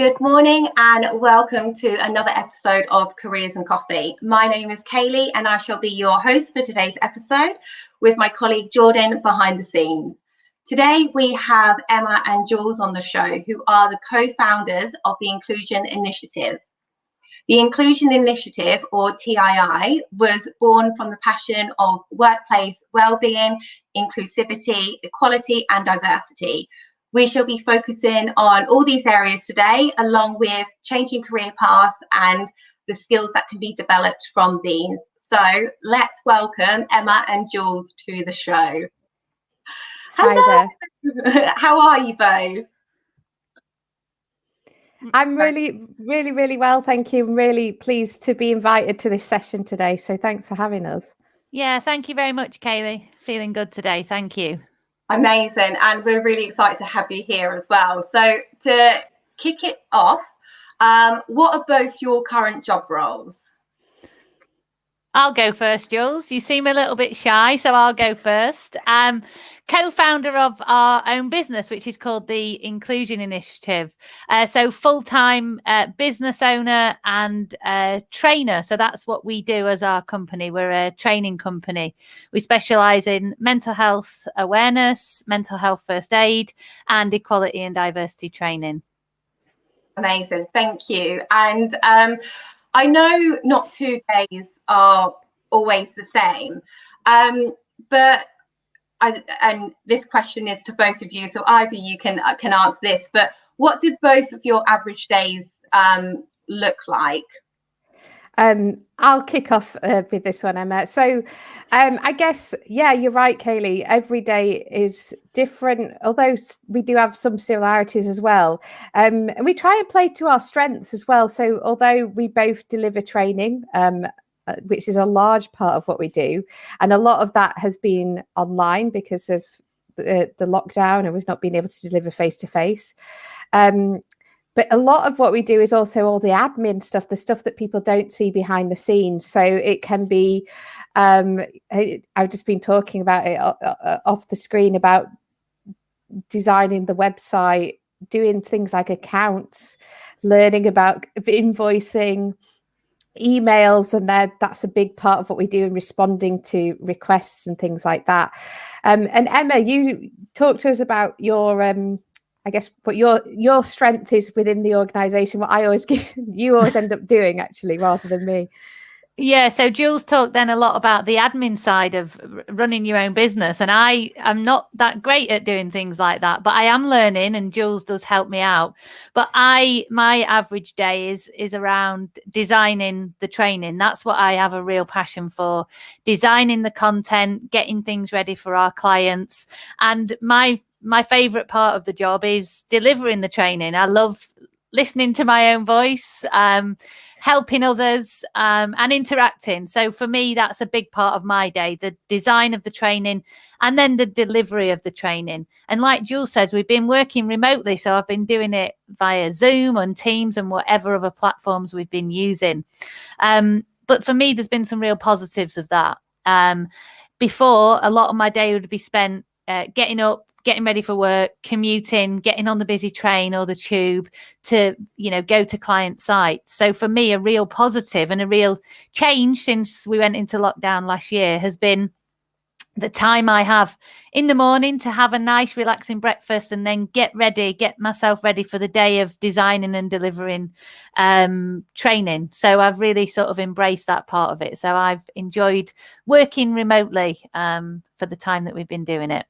Good morning and welcome to another episode of Careers and Coffee. My name is Kaylee and I shall be your host for today's episode with my colleague Jordan behind the scenes. Today we have Emma and Jules on the show, who are the co-founders of the Inclusion Initiative. The Inclusion Initiative, or TII, was born from the passion of workplace well-being, inclusivity, equality and diversity. We shall be focusing on all these areas today, along with changing career paths and the skills that can be developed from these. So let's welcome Emma and Jules to the show. Hello. Hi there. How are you both? I'm really well, thank you. I'm really pleased to be invited to this session today. So thanks for having us. Yeah, thank you very much, Kaylee. Feeling good today. Thank you. Amazing. And we're really excited to have you here as well. So to kick it off, what are both your current job roles? I'll go first, Jules. You seem a little bit shy, so I'll go first. Co-founder of our own business, which is called the Inclusion Initiative. So full-time business owner and trainer. So that's what we do as our company. We're a training company. We specialise in mental health awareness, mental health first aid, and equality and diversity training. Amazing. Thank you. And I know not 2 days are always the same, but and this question is to both of you, so either you can answer this, but what did both of your average days look like? I'll kick off with this one, Emma. So I guess, yeah, you're right, Kaylee. Every day is different, although we do have some similarities as well. And we try and play to our strengths as well. So although we both deliver training, which is a large part of what we do, and a lot of that has been online because of the lockdown, and we've not been able to deliver face-to-face. But a lot of what we do is also all the admin stuff, the stuff that people don't see behind the scenes. So it can be, I've just been talking about it off the screen about designing the website, doing things like accounts, learning about invoicing, emails, and that's a big part of what we do in responding to requests and things like that. And Emma, you talk to us about your I guess what your strength is within the organization. What I always you always end up doing, actually, rather than me. Yeah, so Jules talked then a lot about the admin side of running your own business, and I am not that great at doing things like that, but I am learning, and Jules does help me out. But my average day is around designing the training. That's what I have a real passion for: designing the content, getting things ready for our clients. And my favorite part of the job is delivering the training. I love listening to my own voice, helping others, and interacting. So for me, that's a big part of my day, the design of the training and then the delivery of the training. And like Jules says, we've been working remotely. So I've been doing it via Zoom and Teams and whatever other platforms we've been using. But for me, there's been some real positives of that. Before, a lot of my day would be spent getting up, getting ready for work, commuting, getting on the busy train or the tube to, go to client sites. So for me, a real positive and a real change since we went into lockdown last year has been the time I have in the morning to have a nice relaxing breakfast and then get myself ready for the day of designing and delivering training. So I've really sort of embraced that part of it. So I've enjoyed working remotely for the time that we've been doing it.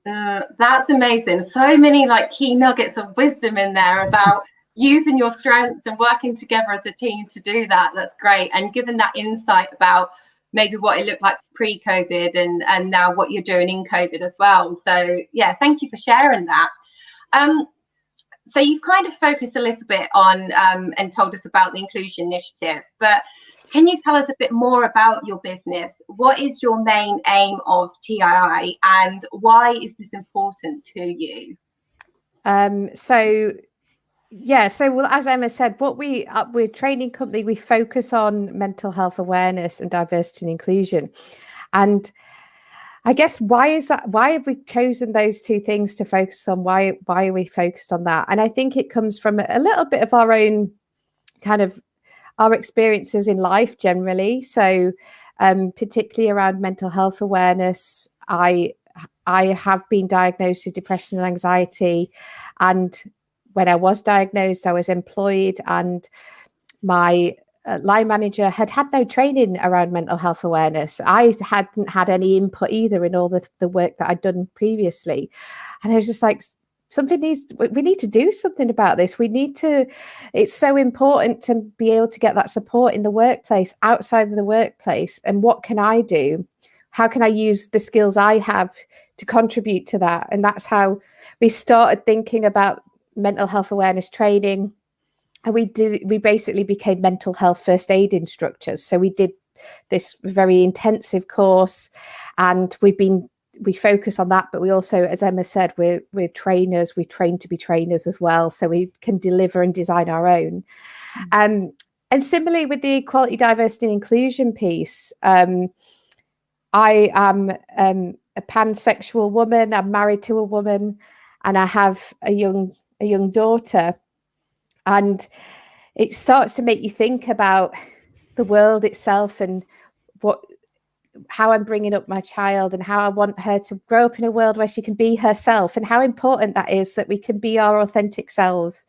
That's amazing. So many key nuggets of wisdom in there about using your strengths and working together as a team to do that. That's great. And given that insight about maybe what it looked like pre-COVID and now what you're doing in COVID as well. So yeah, thank you for sharing that. So you've kind of focused a little bit on and told us about the Inclusion Initiative, but can you tell us a bit more about your business? What is your main aim of TII and why is this important to you? So well, as Emma said, we're a training company. We focus on mental health awareness and diversity and inclusion. And I guess why is that? Why have we chosen those two things to focus on? Why are we focused on that? And I think it comes from a little bit of our own kind of our experiences in life generally. So particularly around mental health awareness, I have been diagnosed with depression and anxiety, and when I was diagnosed, I was employed, and my line manager had no training around mental health awareness. I hadn't had any input either in all the work that I'd done previously. And I was just like, we need to do something about this. It's so important to be able to get that support in the workplace, outside of the workplace. And what can I do? How can I use the skills I have to contribute to that? And that's how we started thinking about mental health awareness training. And we basically became mental health first aid instructors. So we did this very intensive course, and we focus on that, but we also, as Emma said, we're trainers. We train to be trainers as well, so we can deliver and design our own. And similarly with the equality, diversity and inclusion piece, I am a pansexual woman. I'm married to a woman, and I have a young daughter. And it starts to make you think about the world itself and how I'm bringing up my child and how I want her to grow up in a world where she can be herself, and how important that is, that we can be our authentic selves,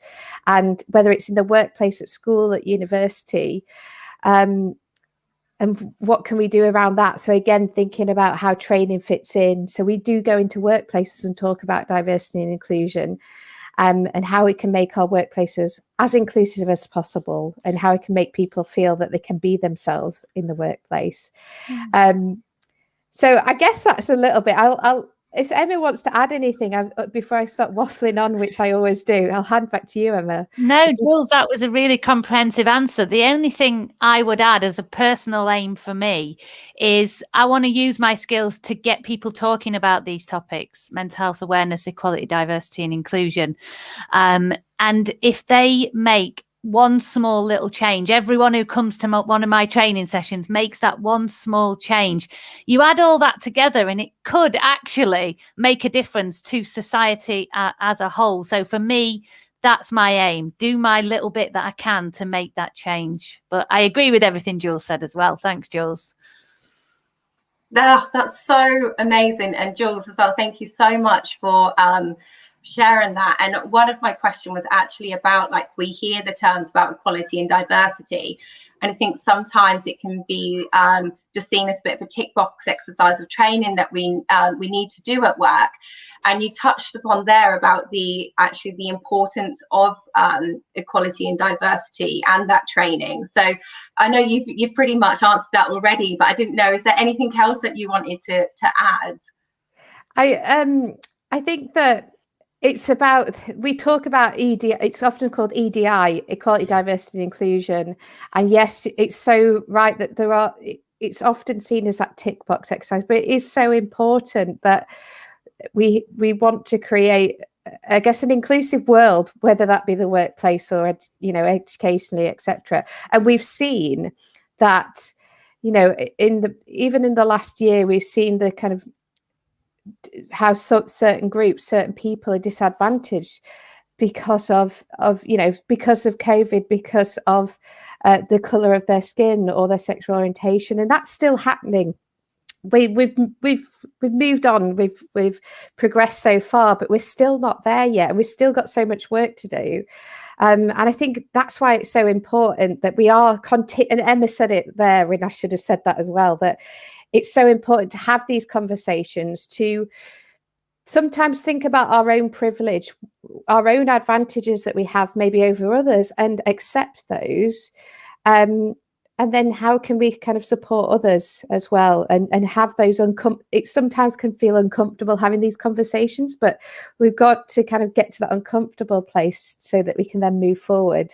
and whether it's in the workplace, at school, at university, and what can we do around that? So again, thinking about how training fits in. So we do go into workplaces and talk about diversity and inclusion, and how we can make our workplaces as inclusive as possible, and how we can make people feel that they can be themselves in the workplace. So I guess that's a little bit. I'll if Emma wants to add anything before I start waffling on, which I always do, I'll hand back to you, Emma. No, Jules, that was a really comprehensive answer. The only thing I would add as a personal aim for me is I want to use my skills to get people talking about these topics: mental health awareness, equality, diversity and inclusion. And if they make one small little change, everyone who comes to one of my training sessions makes that one small change, you add all that together and it could actually make a difference to society as a whole. So for me, that's my aim. Do my little bit that I can to make that change. But I agree with everything Jules said as well. Thanks, Jules. Oh, that's so amazing. And Jules as well, thank you so much for sharing that. And one of my questions was actually about, like, we hear the terms about equality and diversity, and I think sometimes it can be just seen as a bit of a tick box exercise of training that we need to do at work. And you touched upon there about the importance of equality and diversity and that training. So I know you've pretty much answered that already, but I didn't know, is there anything else that you wanted to add? I think that it's about, we talk about ED, it's often called EDI, equality, diversity and inclusion. And yes, it's so right that it's often seen as that tick box exercise, but it is so important that we want to create, I guess, an inclusive world, whether that be the workplace or, educationally, etc. And we've seen that, even in the last year, we've seen the kind of how certain groups, certain people are disadvantaged because of COVID, because of the color of their skin or their sexual orientation, and that's still happening. We've moved on, we've progressed so far, but we're still not there yet, and we've still got so much work to do. And I think that's why it's so important that we are and Emma said it there, and I should have said that as well, that it's so important to have these conversations, to sometimes think about our own privilege, our own advantages that we have maybe over others, and accept those. And then how can we kind of support others as well, and have those it sometimes can feel uncomfortable having these conversations, but we've got to kind of get to that uncomfortable place so that we can then move forward.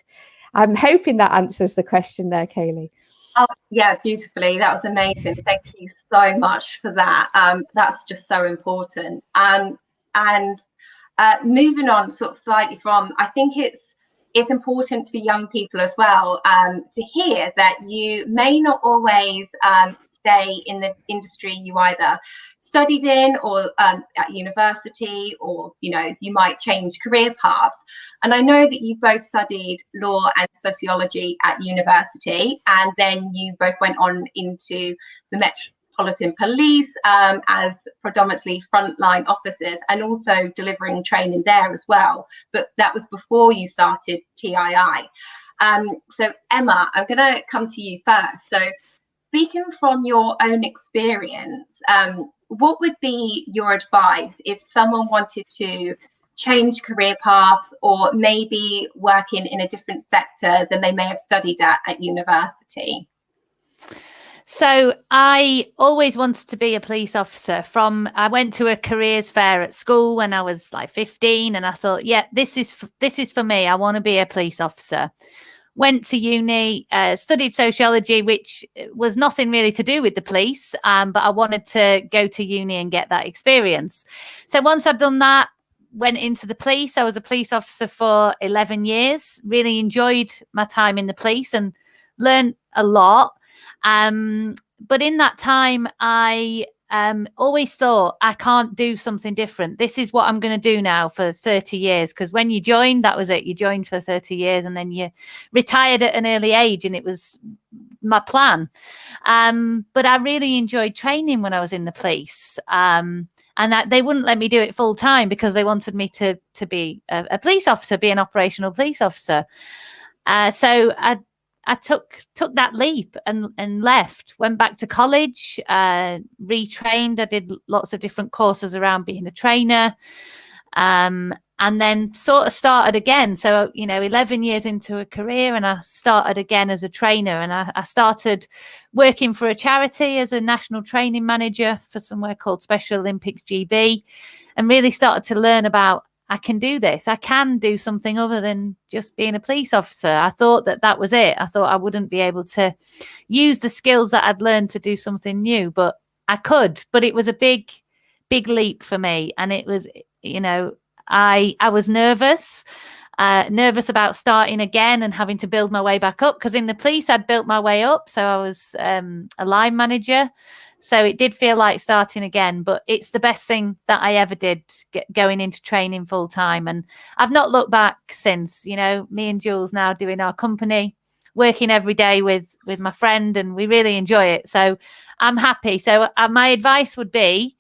I'm hoping that answers the question there, Kaylee. Oh, yeah, beautifully. That was amazing. Thank you so much for that. That's just so important. And moving on sort of slightly from, I think it's important for young people as well to hear that you may not always stay in the industry you either studied in, or at university, or you might change career paths. And I know that you both studied law and sociology at university, and then you both went on into the Metropolitan Police as predominantly frontline officers, and also delivering training there as well. But that was before you started TII. So Emma, I'm going to come to you first. So speaking from your own experience, what would be your advice if someone wanted to change career paths, or maybe working in a different sector than they may have studied at university? So I always wanted to be a police officer. I went to a careers fair at school when I was like 15, and I thought, yeah, this is for me. I want to be a police officer. Went to uni, studied sociology, which was nothing really to do with the police, but I wanted to go to uni and get that experience. So once I'd done that, went into the police. I was a police officer for 11 years, really enjoyed my time in the police and learned a lot. But in that time, I always thought, I can't do something different. This is what I'm going to do now for 30 years. Because when you joined, that was it. You joined for 30 years and then you retired at an early age, and it was my plan. But I really enjoyed training when I was in the police. And that they wouldn't let me do it full time because they wanted me to be a police officer, be an operational police officer. So I took that leap and left, went back to college, retrained. I did lots of different courses around being a trainer, and then sort of started again. So, 11 years into a career, and I started again as a trainer, and I started working for a charity as a national training manager for somewhere called Special Olympics GB, and really started to learn about, I can do this. I can do something other than just being a police officer. I thought that was it. I thought I wouldn't be able to use the skills that I'd learned to do something new, but I could. But it was a big, big leap for me. And it was, I was nervous about starting again and having to build my way back up, because in the police I'd built my way up. So I was a line manager. So it did feel like starting again, but it's the best thing that I ever did, going into training full time. And I've not looked back since. Me and Jules now doing our company, working every day with my friend, and we really enjoy it. So I'm happy. So my advice would be,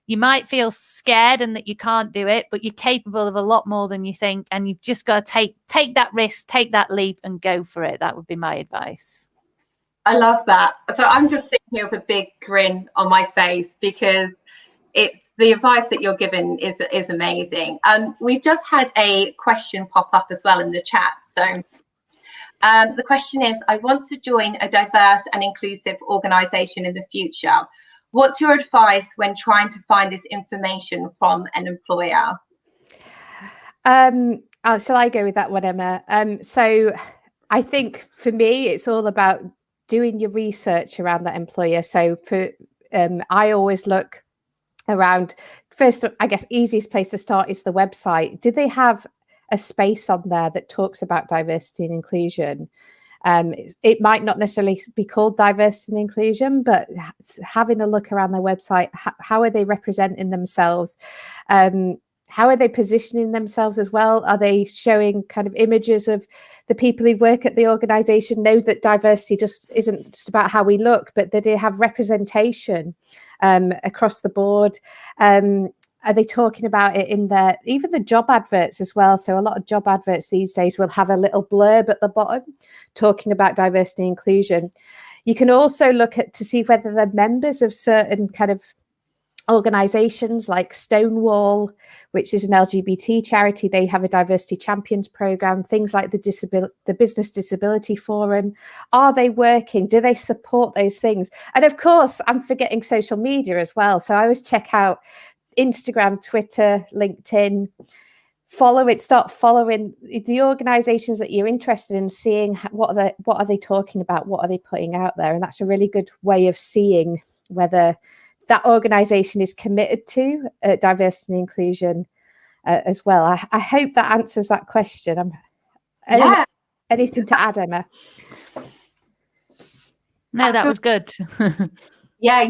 you might feel scared and that you can't do it, but you're capable of a lot more than you think. And you've just got to take that risk, take that leap and go for it. That would be my advice. I love that. So I'm just sitting here with a big grin on my face, because it's the advice that you're giving is amazing. We've just had a question pop up as well in the chat. So the question is, I want to join a diverse and inclusive organisation in the future. What's your advice when trying to find this information from an employer? Shall I go with that one, Emma? So I think for me, it's all about doing your research around that employer. So I always look around. First, I guess easiest place to start is the website. Do they have a space on there that talks about diversity and inclusion? It might not necessarily be called diversity and inclusion, but having a look around their website, how are they representing themselves? How are they positioning themselves as well? Are they showing kind of images of the people who work at the organisation? Know that diversity just isn't just about how we look, but that they have representation across the board. Are they talking about it in even the job adverts as well? So a lot of job adverts these days will have a little blurb at the bottom talking about diversity and inclusion. You can also look to see whether they're members of certain kind of organizations like Stonewall, which is an LGBT charity. They have a diversity champions program, things like the Business Disability Forum. Are they working? Do they support those things? And of course, I'm forgetting social media as well. So I always check out Instagram, Twitter, LinkedIn, start following the organizations that you're interested in, seeing what are they talking about, what are they putting out there. And that's a really good way of seeing whether that organization is committed to diversity and inclusion as well. I hope that answers that question. Anything to add, Emma? No, that was good. Yeah,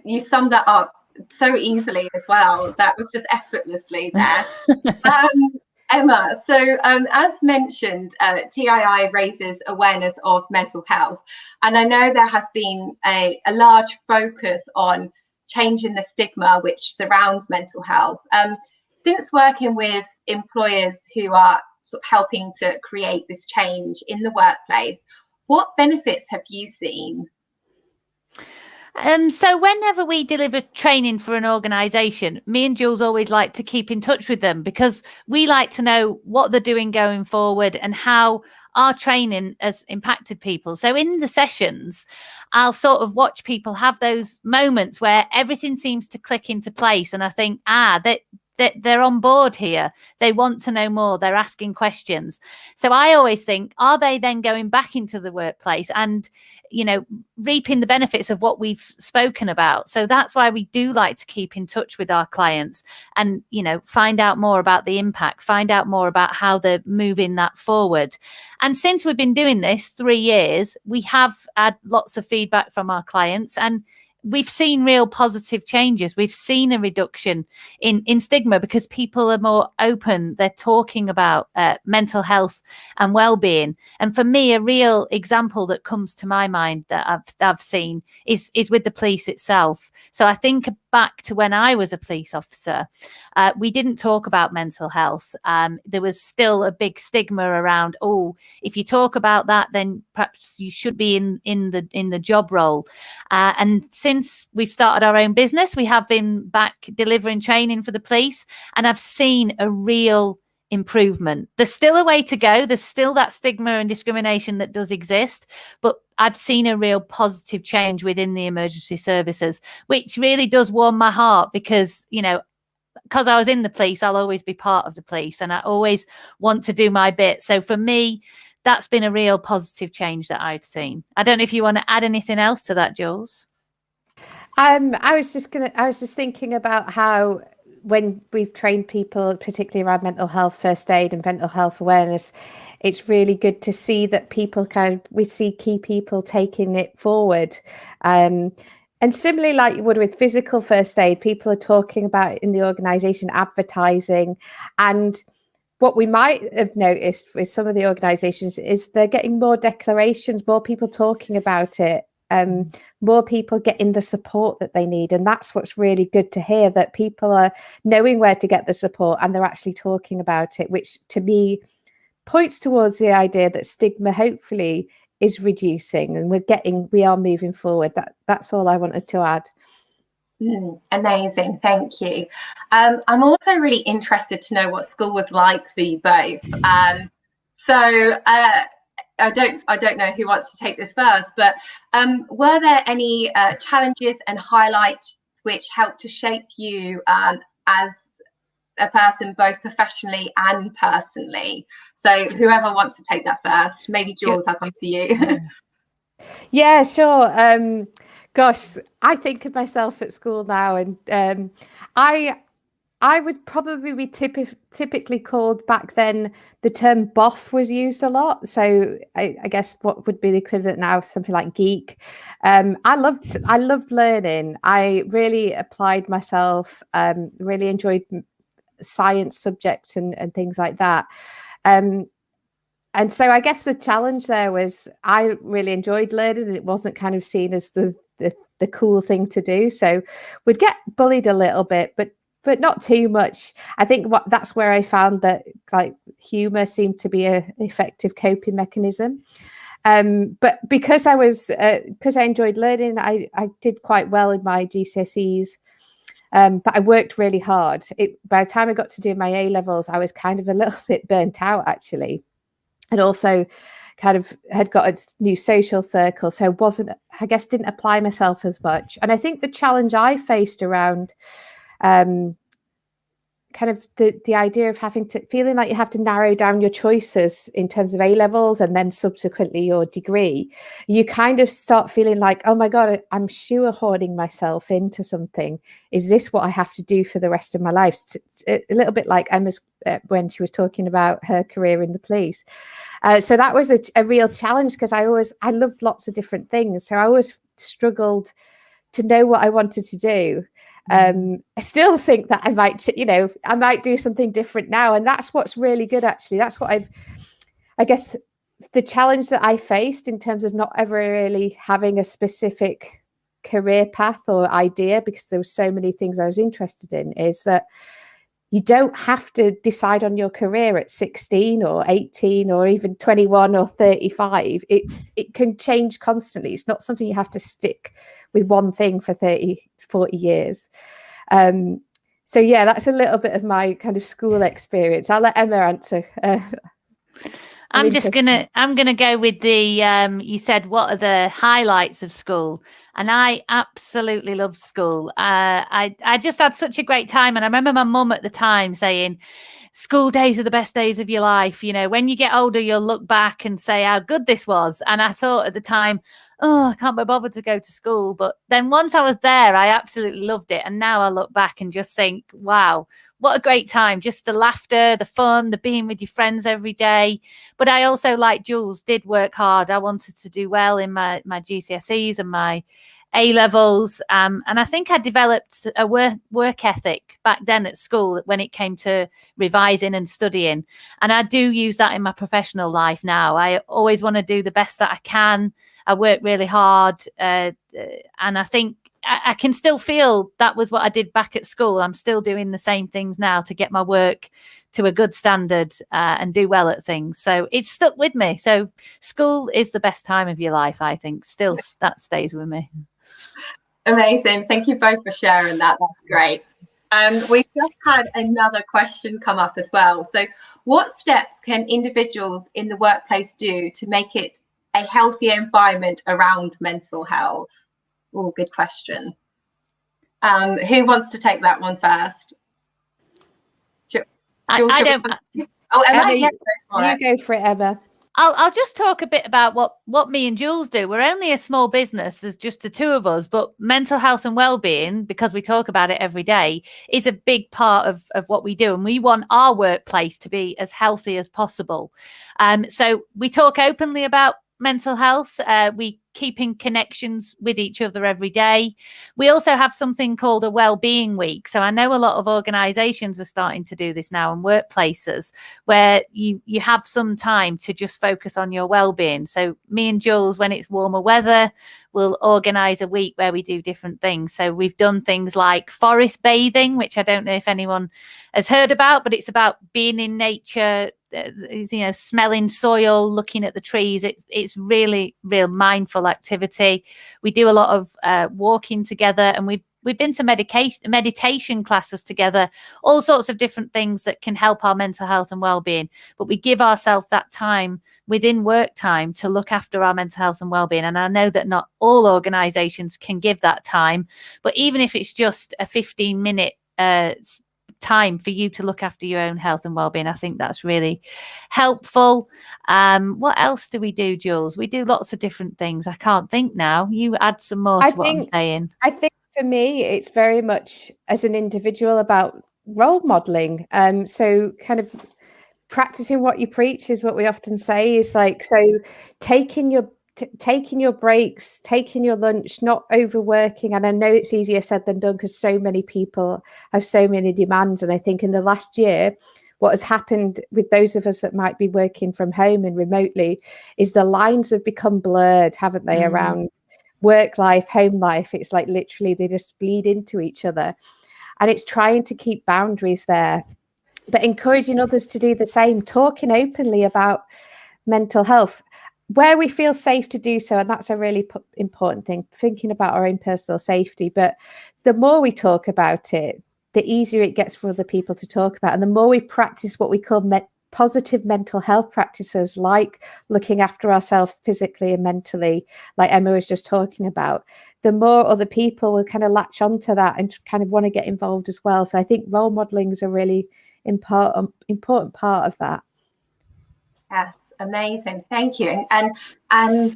you summed that up so easily as well. That was just effortlessly there. Emma, so as mentioned, TII raises awareness of mental health. And I know there has been a large focus on changing the stigma which surrounds mental health. Since working with employers who are sort of helping to create this change in the workplace, what benefits have you seen? So whenever we deliver training for an organisation, me and Jules always like to keep in touch with them, because we like to know what they're doing going forward and how our training has impacted people. So in the sessions, I'll sort of watch people have those moments where everything seems to click into place, and I think, they're on board here. They want to know more. They're asking questions. So I always think, are they then going back into the workplace and, reaping the benefits of what we've spoken about? So that's why we do like to keep in touch with our clients and, find out more about the impact, find out more about how they're moving that forward. And since we've been doing this 3 years, we have had lots of feedback from our clients, and we've seen real positive changes. We've seen a reduction in stigma because people are more open. They're talking about mental health and well-being. And for me, a real example that comes to my mind that I've seen is with the police itself. So I think back to when I was a police officer, we didn't talk about mental health. There was still a big stigma around, if you talk about that, then perhaps you should be in the job role. And since we've started our own business, we have been back delivering training for the police, and I've seen a real improvement. There's still a way to go. There's still that stigma and discrimination that does exist, but I've seen a real positive change within the emergency services, which really does warm my heart, because, because I was in the police, I'll always be part of the police, and I always want to do my bit. So for me, that's been a real positive change that I've seen. I don't know if you want to add anything else to that, Jules. I was just thinking about how, when we've trained people, particularly around mental health first aid and mental health awareness, it's really good to see that we see key people taking it forward. And similarly, like you would with physical first aid, people are talking about it in the organisation, advertising. And what we might have noticed with some of the organisations is they're getting more declarations, more people talking about it. More people getting the support that they need, and that's what's really good to hear, that people are knowing where to get the support and they're actually talking about it, which to me points towards the idea that stigma hopefully is reducing, and we are moving forward. That's all I wanted to add. Amazing, thank you. I'm also really interested to know what school was like for you both. I don't know who wants to take this first, but were there any challenges and highlights which helped to shape you as a person, both professionally and personally? So whoever wants to take that first, maybe Jules, I'll come to you. Yeah, sure. Gosh, I think of myself at school now, and I would probably be typically called, back then, the term boff was used a lot. So I guess what would be the equivalent now, something like geek. I loved learning. I really applied myself, really enjoyed science subjects and things like that. And so I guess the challenge there was I really enjoyed learning, and it wasn't kind of seen as the cool thing to do. So we'd get bullied a little bit, but not too much. I think that's where I found that like humor seemed to be an effective coping mechanism. But because I enjoyed learning, I did quite well in my GCSEs. But I worked really hard. By the time I got to do my A-levels, I was kind of a little bit burnt out, actually. And also kind of had got a new social circle. So didn't apply myself as much. And I think the challenge I faced around kind of the idea of feeling like you have to narrow down your choices in terms of A-levels and then subsequently your degree, you kind of start feeling like, oh my God, I'm shoehorning myself into something. Is this what I have to do for the rest of my life? It's a little bit like Emma's when she was talking about her career in the police. So that was a real challenge, because I loved lots of different things. So I always struggled to know what I wanted to do. I still think that I might do something different now. And that's what's really good, actually. That's what I guess the challenge that I faced in terms of not ever really having a specific career path or idea, because there were so many things I was interested in, is that you don't have to decide on your career at 16 or 18 or even 21 or 35. It can change constantly. It's not something you have to stick with one thing for 30, 40 years. So yeah, that's a little bit of my kind of school experience. I'll let Emma answer. I'm gonna go with the you said, what are the highlights of school? And I absolutely loved school. I just had such a great time. And I remember my mum at the time saying, school days are the best days of your life. You know, when you get older, you'll look back and say how good this was. And I thought at the time, oh, I can't be bothered to go to school. But then once I was there, I absolutely loved it. And now I look back and just think, wow, what a great time. Just the laughter, the fun, the being with your friends every day. But I also, like Jules, did work hard. I wanted to do well in my GCSEs and my A-levels. And I think I developed a work ethic back then at school when it came to revising and studying. And I do use that in my professional life now. I always want to do the best that I can. I work really hard. And I think I can still feel that was what I did back at school. I'm still doing the same things now to get my work to a good standard and do well at things. So it's stuck with me. So school is the best time of your life, I think. Still, that stays with me. Amazing. Thank you both for sharing that. That's great. We've just had another question come up as well. So what steps can individuals in the workplace do to make it a healthier environment around mental health? Oh, good question. Who wants to take that one first? I don't. Oh, Emma, you go for it, Emma. I'll just talk a bit about what me and Jules do. We're only a small business. There's just the two of us, but mental health and well-being, because we talk about it every day, is a big part of what we do. And we want our workplace to be as healthy as possible. So we talk openly about mental health. We keep in connections with each other every day. We also have something called a well-being week. So I know a lot of organizations are starting to do this now in workplaces, where you have some time to just focus on your well-being. So me and Jules, when it's warmer weather, we'll organize a week where we do different things. So we've done things like forest bathing, which I don't know if anyone has heard about, but it's about being in nature, smelling soil, looking at the trees. It's really real mindful activity. We do a lot of walking together, and we've been to meditation classes together, all sorts of different things that can help our mental health and well-being. But we give ourselves that time within work time to look after our mental health and well-being. And I know that not all organizations can give that time, but even if it's just a 15-minute time for you to look after your own health and well-being, I think that's really helpful. What else do we do, Jules? We do lots of different things. I can't think now. You add some more to what I'm saying. I think for me, it's very much as an individual about role modeling. So kind of practicing what you preach is what we often say, is like, so taking your breaks, taking your lunch, not overworking. And I know it's easier said than done because so many people have so many demands. And I think in the last year, what has happened with those of us that might be working from home and remotely is the lines have become blurred, haven't they, around work life, home life. It's like literally they just bleed into each other. And it's trying to keep boundaries there, but encouraging others to do the same, talking openly about mental health where we feel safe to do so. And that's a really important thing, thinking about our own personal safety. But the more we talk about it, the easier it gets for other people to talk about. And the more we practice what we call positive mental health practices, like looking after ourselves physically and mentally, like Emma was just talking about, the more other people will kind of latch onto that and kind of want to get involved as well. So I think role modeling is a really important part of that. Yes. Amazing, thank you. And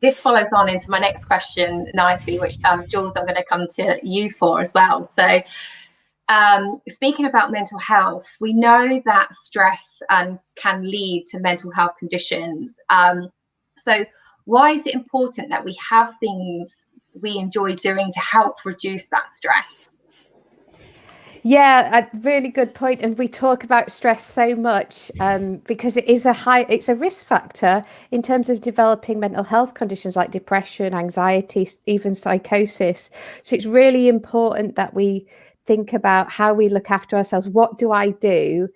this follows on into my next question nicely, which Jules, I'm going to come to you for as well. So speaking about mental health, we know that stress can lead to mental health conditions. So why is it important that we have things we enjoy doing to help reduce that stress? Yeah, a really good point. And we talk about stress so much because it's a risk factor in terms of developing mental health conditions like depression, anxiety, even psychosis. So it's really important that we think about how we look after ourselves. What do I do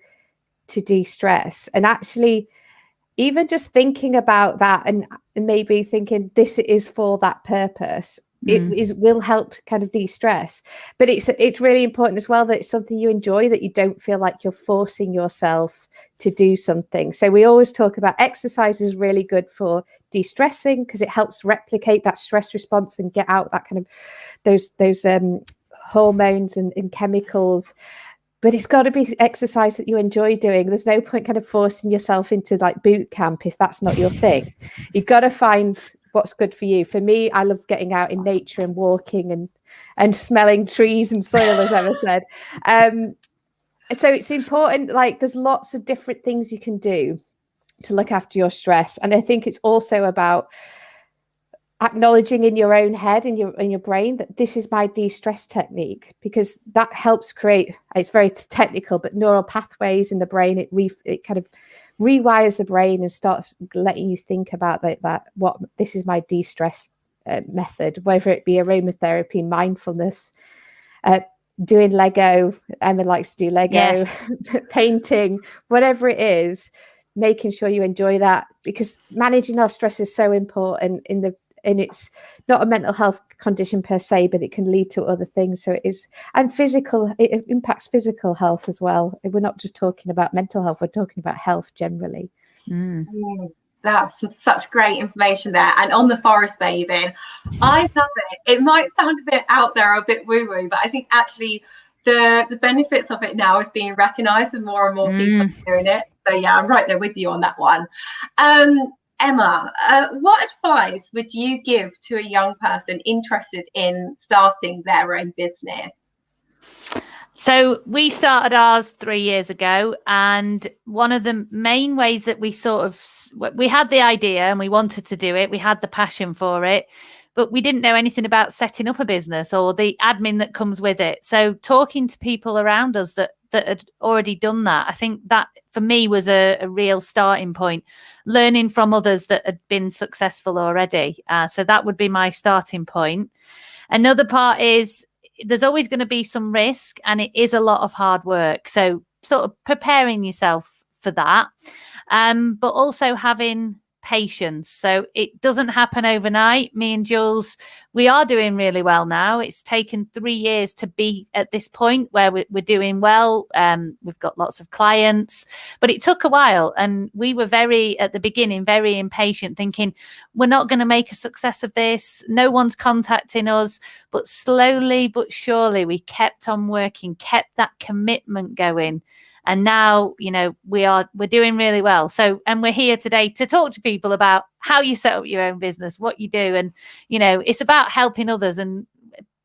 to de-stress? And actually, even just thinking about that and maybe thinking this is for that purpose, will help kind of de-stress. But it's really important as well that it's something you enjoy, that you don't feel like you're forcing yourself to do something. So we always talk about exercise is really good for de-stressing because it helps replicate that stress response and get out that kind of those hormones and chemicals. But it's got to be exercise that you enjoy doing. There's no point kind of forcing yourself into like boot camp if that's not your thing. You've got to find what's good for you. For me, I love getting out in nature and walking and smelling trees and soil, as Emma said. So it's important, like there's lots of different things you can do to look after your stress. And I think it's also about acknowledging in your own head, in your brain, that this is my de-stress technique, because that helps create, it's very technical, but neural pathways in the brain. It kind of rewires the brain and starts letting you think about what this is my de-stress method, whether it be aromatherapy, mindfulness, doing Lego. Emma likes to do Lego. Yes. Painting, whatever it is, making sure you enjoy that, because managing our stress is so important and it's not a mental health condition per se, but it can lead to other things. So it is, and it impacts physical health as well. We're not just talking about mental health, we're talking about health generally. That's such great information there. And on the forest bathing, I love it. It might sound a bit out there, a bit woo-woo, but I think actually the benefits of it now is being recognised and more people are doing it. So yeah, I'm right there with you on that one. Emma, what advice would you give to a young person interested in starting their own business? So we started ours 3 years ago, and one of the main ways that we had the idea and we wanted to do it, we had the passion for it, but we didn't know anything about setting up a business or the admin that comes with it. So talking to people around us that had already done that, I think that for me was a real starting point, learning from others that had been successful already. So that would be my starting point. Another part is there's always going to be some risk, and it is a lot of hard work. So sort of preparing yourself for that, but also having patience. So it doesn't happen overnight. Me and Jules, we are doing really well now. It's taken 3 years to be at this point where we're doing well. We've got lots of clients, but it took a while. And we were at the beginning, very impatient, thinking we're not going to make a success of this. No one's contacting us. But slowly but surely, we kept on working, kept that commitment going. And now, we're doing really well. So, and we're here today to talk to people about how you set up your own business, what you do. And, it's about helping others. And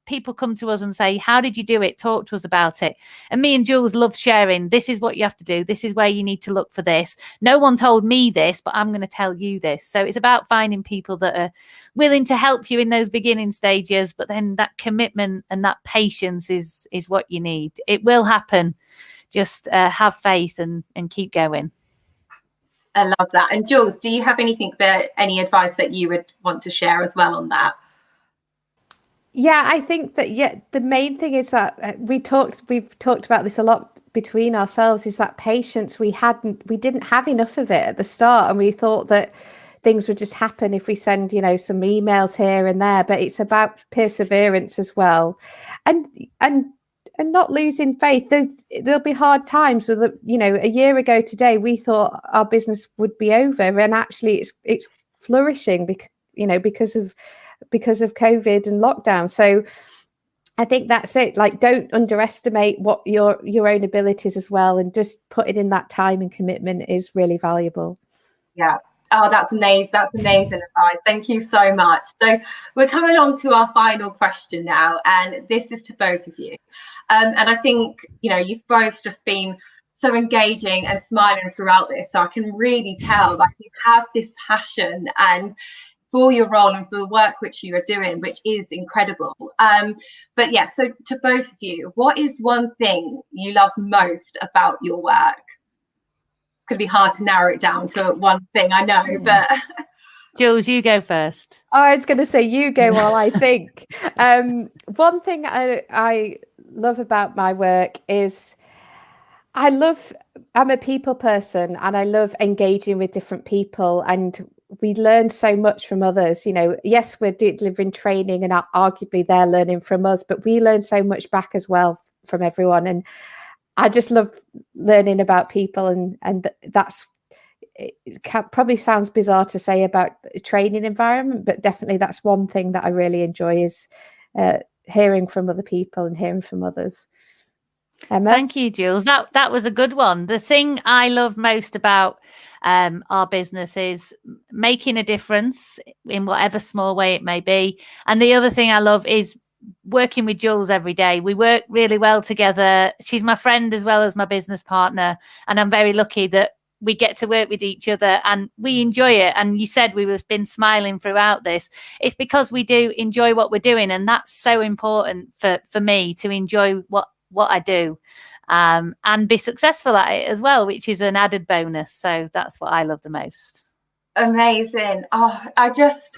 people come to us and say, how did you do it? Talk to us about it. And me and Jules love sharing. This is what you have to do. This is where you need to look for this. No one told me this, but I'm going to tell you this. So it's about finding people that are willing to help you in those beginning stages. But then that commitment and that patience is what you need. It will happen. Just have faith and keep going. I love that. And Jules, do you have any advice that you would want to share as well on that? Yeah, I think that, the main thing is that we've talked about this a lot between ourselves, is that patience. We didn't have enough of it at the start, and we thought that things would just happen if we send, some emails here and there, but it's about perseverance as well. And not losing faith. There'll be hard times. So that, a year ago today, we thought our business would be over, and actually it's flourishing because of COVID and lockdown. So I think that's it. Like, don't underestimate what your own abilities as well, and just putting in that time and commitment is really valuable. Yeah. Oh, that's amazing. That's amazing advice. Thank you so much. So we're coming on to our final question now, and this is to both of you. And I think, you've both just been so engaging and smiling throughout this. So I can really tell that you have this passion, and for your role and for the work which you are doing, which is incredible. But yeah, so to both of you, what is one thing you love most about your work? It's going to be hard to narrow it down to one thing, I know, but... Jules, you go first. Oh, I was going to say you go while I think. One thing I love about my work is I'm a people person, and I love engaging with different people, and we learn so much from others. You know, yes, we're delivering training and arguably they're learning from us, but we learn so much back as well from everyone. And I just love learning about people, and that's, it probably sounds bizarre to say about a training environment, but definitely that's one thing that I really enjoy is hearing from other people and hearing from others. Emma? Thank you, Jules. That was a good one. The thing I love most about our business is making a difference in whatever small way it may be. And the other thing I love is working with Jules every day. We work really well together. She's my friend as well as my business partner. And I'm very lucky that we get to work with each other and we enjoy it. And you said we've been smiling throughout this. It's because we do enjoy what we're doing. And that's so important for me to enjoy what I do and be successful at it as well, which is an added bonus. So that's what I love the most. Amazing. Oh, I just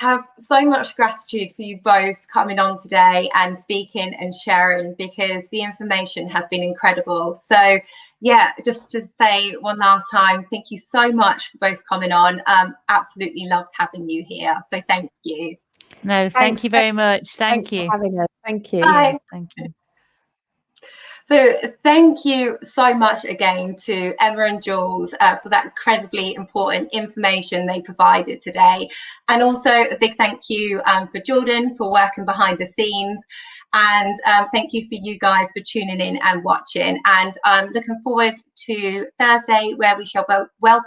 have so much gratitude for you both coming on today and speaking and sharing, because the information has been incredible. So yeah, just to say one last time, thank you so much for both coming on. Absolutely loved having you here. So thank you. No, thank you very much. Thank you for having us. Thank you. Bye. Yeah, thank you. So thank you so much again to Emma and Jules for that incredibly important information they provided today. And also a big thank you for Jordan for working behind the scenes. And thank you for you guys for tuning in and watching. And I'm looking forward to Thursday, where we shall welcome